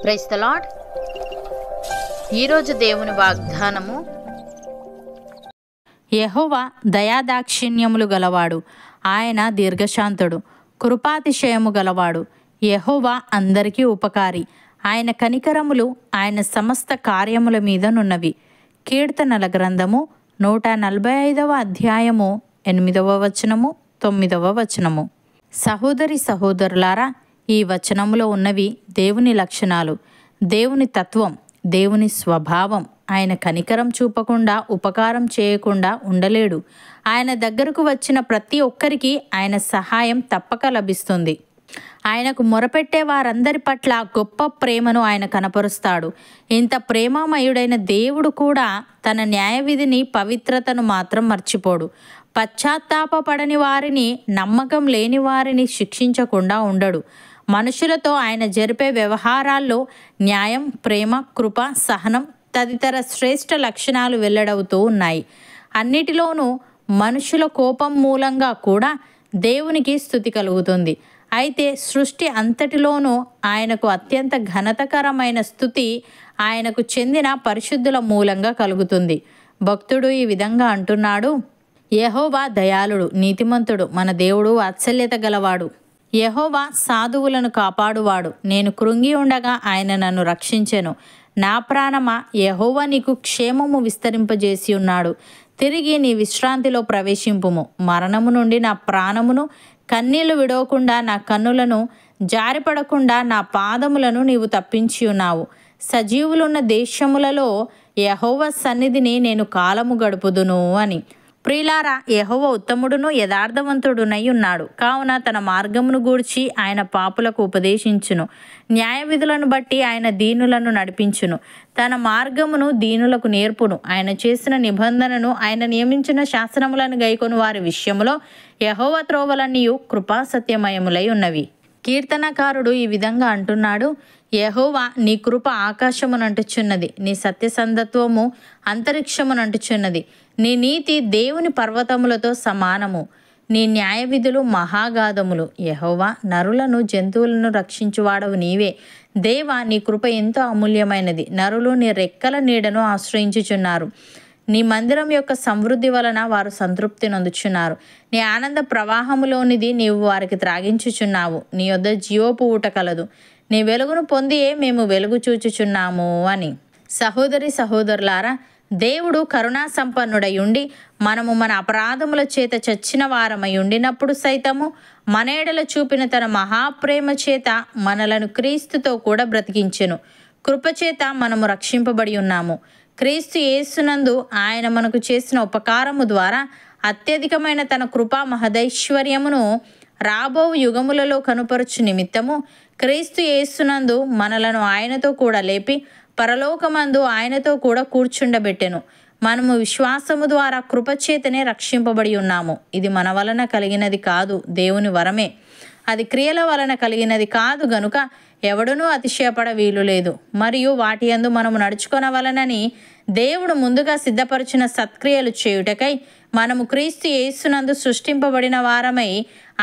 Praise the lord. ఈరోజు దేవుని వాగ్దానము, యెహోవా దయాదాక్షిణ్యములు గలవాడు, ఆయన దీర్ఘశాంతుడు, కృపాతిశయము గలవాడు. యెహోవా అందరికీ ఉపకారి, ఆయన కనికరములు ఆయన సమస్త కార్యముల మీదనున్నవి. కీర్తనల గ్రంథము 145వ అధ్యాయము 8వ వచనము 9వ వచనము. సహోదరి సహోదరులారా, ఈ వచనములో ఉన్నవి దేవుని లక్షణాలు, దేవుని తత్వం, దేవుని స్వభావం. ఆయన కనికరం చూపకుండా, ఉపకారం చేయకుండా ఉండలేడు. ఆయన దగ్గరకు వచ్చిన ప్రతి ఒక్కరికి ఆయన సహాయం తప్పక లభిస్తుంది. ఆయనకు మొరపెట్టే వారందరి పట్ల గొప్ప ప్రేమను ఆయన కనపరుస్తాడు. ఇంత ప్రేమామయుడైన దేవుడు కూడా తన న్యాయవిధిని, పవిత్రతను మాత్రం మర్చిపోడు. పశ్చాత్తాపపడని వారిని, నమ్మకం లేని వారిని శిక్షించకుండా ఉండడు. మనుషులతో ఆయన జరిపే వ్యవహారాల్లో న్యాయం, ప్రేమ, కృప, సహనం తదితర శ్రేష్ఠ లక్షణాలు వెల్లడవుతూ ఉన్నాయి. అన్నిటిలోనూ మనుషుల కోపం మూలంగా కూడా దేవునికి స్తుతి కలుగుతుంది. అయితే సృష్టి అంతటిలోనూ ఆయనకు అత్యంత ఘనతకరమైన స్తుతి ఆయనకు చెందిన పరిశుద్ధుల మూలంగా కలుగుతుంది. భక్తుడు ఈ విధంగా అంటున్నాడు: యెహోవా దయాళుడు, నీతిమంతుడు, మన దేవుడు వాత్సల్యత గలవాడు. యెహోవా సాధువులను కాపాడువాడు. నేను కృంగి ఉండగా ఆయన నన్ను రక్షించెను. నా ప్రాణమా, యెహోవా నీకు క్షేమము విస్తరింపజేసి ఉన్నాడు. తిరిగి నీ విశ్రాంతిలో ప్రవేశింపుము. మరణము నుండి నా ప్రాణమును, కన్నీళ్లు విడవకుండా నా కన్నులను, జారిపడకుండా నా పాదములను నీవు తప్పించి ఉన్నావు. సజీవులున్న దేశములలో యెహోవా సన్నిధిని నేను కాలము గడుపుదును అని. ప్రియులారా, యెహోవా ఉత్తముడును యథార్థవంతుడునై ఉన్నాడు. కావున తన మార్గమును గూర్చి ఆయన పాపులకు ఉపదేశించును. న్యాయ విధులను బట్టి ఆయన దీనులను నడిపించును. తన మార్గమును దీనులకు నేర్పును. ఆయన చేసిన నిబంధనను, ఆయన నియమించిన శాసనములను గైకొని వారి విషయములో యెహోవా త్రోవలన్నీయు కృపా సత్యమయములై ఉన్నవి. కీర్తనకారుడు ఈ విధంగా అంటున్నాడు: యెహోవా నీ కృప ఆకాశమునంటుచున్నది, నీ సత్యసంధత్వము అంతరిక్షమునంటుచున్నది. నీ నీతి దేవుని పర్వతములతో సమానము, నీ న్యాయ విధులు మహాగాధములు. యెహోవా, నరులను జంతువులను రక్షించువాడవు నీవే. దేవా, నీ కృప ఎంతో అమూల్యమైనది. నరులు నీ రెక్కల నీడను ఆశ్రయించుచున్నారు. నీ మందిరం యొక్క సమృద్ధి వలన వారు సంతృప్తి నొందుచున్నారు. నీ ఆనంద ప్రవాహములోనిది నీవు వారికి త్రాగించుచున్నావు. నీ యొద్ద జీవపు ఊట కలదు. నీ వెలుగును పొందియే మేము వెలుగు చూచుచున్నాము అని. సహోదరి సహోదరులారా, దేవుడు కరుణా సంపన్నుడై ఉండి మనము మన అపరాధముల చేత చచ్చిన వారమై ఉండినప్పుడు సైతము మన ఎడల చూపిన తన మహాప్రేమ చేత మనలను క్రీస్తుతో కూడా బ్రతికించెను. కృపచేత మనము రక్షింపబడి ఉన్నాము. క్రీస్తు యేసునందు ఆయన మనకు చేసిన ఉపకారము ద్వారా అత్యధికమైన తన కృపా మహదైశ్వర్యమును రాబో యుగములలో కనుపరచు నిమిత్తము క్రీస్తు యేసునందు మనలను ఆయనతో కూడా లేపి పరలోకమందు ఆయనతో కూడా కూర్చుండబెట్టెను. మనము విశ్వాసము ద్వారా కృపచేతనే రక్షింపబడి ఉన్నాము. ఇది మన వలన కలిగినది కాదు, దేవుని వరమే. అది క్రియల వలన కలిగినది కాదు గనుక ఎవడునూ అతిశయపడ వీలు లేదు. మరియు వాటి యందు మనము నడుచుకొనవలనని దేవుడు ముందుగా సిద్ధపరిచిన సత్క్రియలు చేయుటకై మనము క్రీస్తు యేసునందు సృష్టింపబడిన వారమై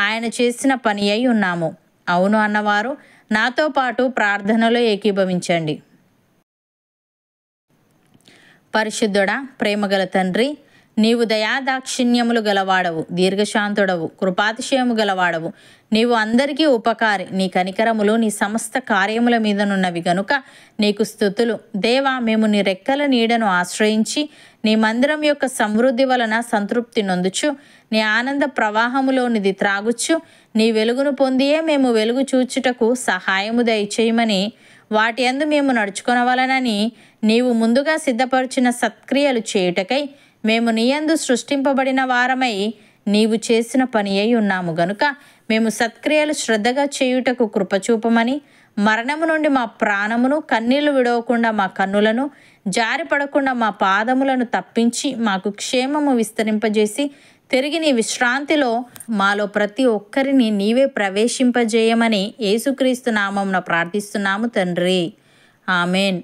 ఆయన చేసిన పని అయి ఉన్నాము. అవును అన్నవారు నాతో పాటు ప్రార్థనలో ఏకీభవించండి. పరిశుద్ధుడా, ప్రేమగల తండ్రి, నీవు దయాదాక్షిణ్యములు గలవాడవు, దీర్ఘశాంతుడవు, కృపాతిశయము గలవాడవు. నీవు అందరికీ ఉపకారి. నీ కనికరములు నీ సమస్త కార్యముల మీదనున్నవి గనుక నీకు స్తుతులు. దేవా, మేము నీ రెక్కల నీడను ఆశ్రయించి నీ మందిరం యొక్క సమృద్ధి వలన సంతృప్తి నొందుచు, నీ ఆనంద ప్రవాహములోనిది త్రాగుచ్చు, నీ వెలుగును పొందియే మేము వెలుగు చూచుటకు సహాయము దయచేయమని, వాటి యందు మేము నడుచుకొనవలనని నీవు ముందుగా సిద్ధపరిచిన సత్క్రియలు చేయుటకై మేము నీయందు సృష్టింపబడిన వారమై నీవు చేసిన పని అయి ఉన్నాము గనుక మేము సత్క్రియలు శ్రద్ధగా చేయుటకు కృపచూపమని, మరణము నుండి మా ప్రాణమును, కన్నీళ్లు విడవకుండా మా కన్నులను, జారిపడకుండా మా పాదములను తప్పించి మాకు క్షేమము విస్తరింపజేసి తిరిగి నీ విశ్రాంతిలో మాలో ప్రతి ఒక్కరిని నీవే ప్రవేశింపజేయమని యేసుక్రీస్తు నామమున ప్రార్థిస్తున్నాము తండ్రి. ఆమెన్.